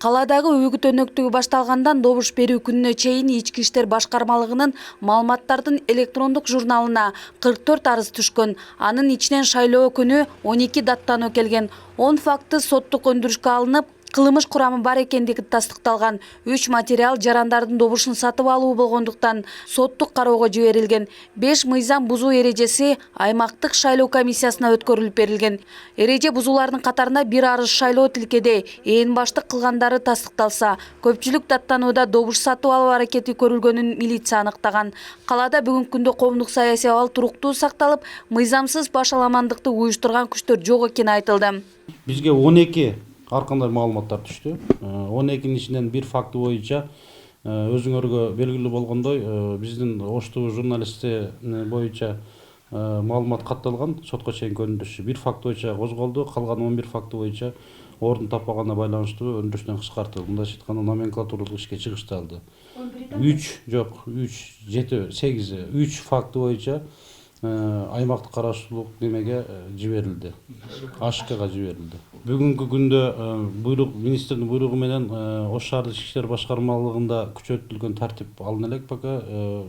Каладагы үгүт өнөктүгү башталгандан добуш берүү күнүнө чейин Ички иштер башкармалыгынын маалыматтардын электрондук журналына 44 арыз түшкөн. Анын ичинен шайлоо күнү 12 даттануу келген. 10 факты соттук өндүрүшкө алынып, кылмыш курамы бар экендиги тастыкталган. 3 материал жарандардын добушун сатып алуу болгондуктан соттук кароого жиберилген. 5 мыйзам бузуу эрежеси аймактык шайлоо комиссиясына өткөрүлүп берилген. Эреже бузуулардын катарында бир арыз шайлоо тилкеде ээн баштык кылгандары тастыкталса, көпчүлүк даттанууда добуш сатып алуу аракети көрүлгөнүн милиция аныктаган. Калада бүгүнкү күндө коомдук саясий абал туруктуу сакталып, мыйзамсыз баш аламандыкты уюштурган күчтөр жок экени айтылды. Бизге 12 ар кандай маалыматтар түштү. 12-нин ичинен бир факты боюнча өзүңөргө белгилүү болгондой, биздин Оштуу журналисти боюнча маалымат катталган, сотко чейинки өндүрүш. Бир факт боюнча козголду, калган 11 факты боюнча ордун таппаганына байланыштуу өндүрүштөн кыскартылды. Мындайча айтканда номенклатуралык ишке чыгышталды. 3 факты боюнча аймактык караштуулук немеге жиберилди, АШКга жиберилди. Бүгүнкү күндө министрдин буйругу менен Ош шаардык ички иштер башкармалыгында күчөтүлгөн тартип алына элек пока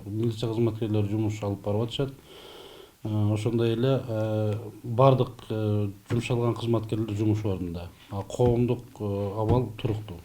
милиция кызматкерлери жумуш алып барып атышат. Ошондой эле бардык жумшалган кызматкерлер жумуш ордунда. Коомдук абал туруктуу.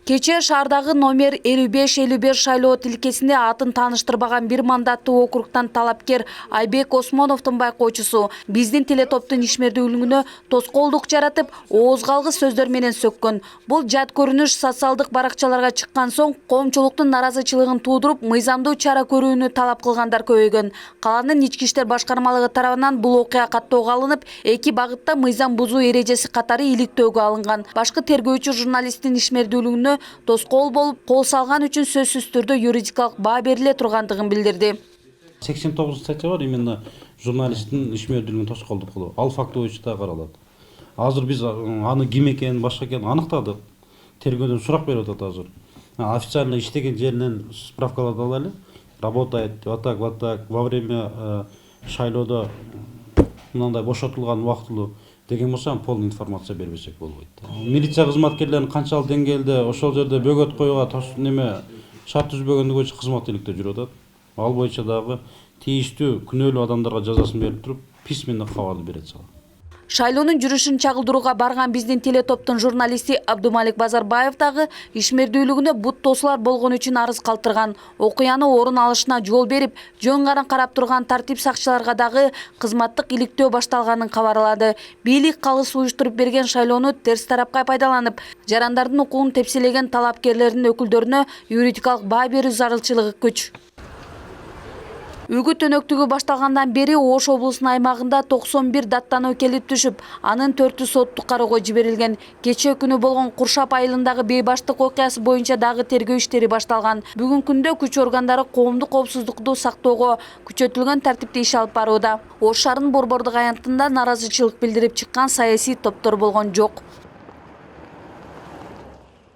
Кечээ шаардагы номер 55-55 шайлоо тилкесинде атын тааныштырбаган бир мандаттуу округтан талапкер Айбек Осмоновдун байкоочусу биздин телетоптун ишмердүүлүгүнө тоскоолдук жаратып, ооз калгыс сөздөр менен сөккөн. Бул жат көрүнүш социалдык баракчаларга чыккан соң коомчулуктун наразычылыгын туудуруп, мыйзамдуу чара көрүүнү талап кылгандар көбөйгөн. Каланын ички иштер башкармалыгы тарабынан бул окуя каттоого алынып, 2 багытта мыйзам бузуу эрежеси катары иликтөөгө алынган. Башкы тергөөчү журналисттин ишмердүүлүгүнө тоскоол болуп, кол салган үчүн сөзсүз түрдө юридикалык баа бериле тургандыгын билдирди. 89 статья бар, именно журналисттин ишмердүүлүгүн тоскоолдук кылуу. Ал факты боюнча да каралат. Азыр биз аны ким экенин, башка экенин аныктадык. Тергөөдөн сурак берип атат азыр. Официально иштеген жеринен справкаларды алайлы. Работает вот так, во время шайлоодо мындай бошотулган убактылуу деген болсо полный информация бербесек болбойт. Милиция кызматкерлерин канчалык деңгээлде ошол жерде бөгөт коюуга шарт түзбөгөндүгү боюнча кызмат иликтөө жүрүп атат. Ал боюнча дагы тийиштүү күнөөлүү адамдарга жазасын берип туруп, письменно кабарды берет сага. Шайлоонун жүрүшүн чагылдырууга барган биздин телетоптун журналисти Абдумалик Базарбаев дагы ишмердүүлүгүнө бут тосулар болгон үчүн арыз калтырган. Окуяны орун алышына жол берип, жөн каран карап турган тартип сакчыларга дагы кызматтык иликтөө башталганын кабарлады. Бийлик калыс уюштуруп берген шайлоону терс тарапка пайдаланып, жарандардын укугун тепселеген талапкерлердин өкүлдөрүнө юридикалык баа берүү зарылчылыгы күч. Үгүт өнөктүгү башталгандан бери Ош облусунун аймагында 91 даттануу келип түшүп, анын 4-ү соттук кароого жиберилген. Кечээ күнү болгон Куршап айылындагы бейбаштык окуясы боюнча дагы тергөө иштери башталган. Бүгүнкү күндө күч органдары коомдук коопсуздукту сактоого күчөтүлгөн тартипте иш алып барууда. Ош шаарынын Борбордук аянтында наразычылык билдирип чыккан саясий топтор болгон жок.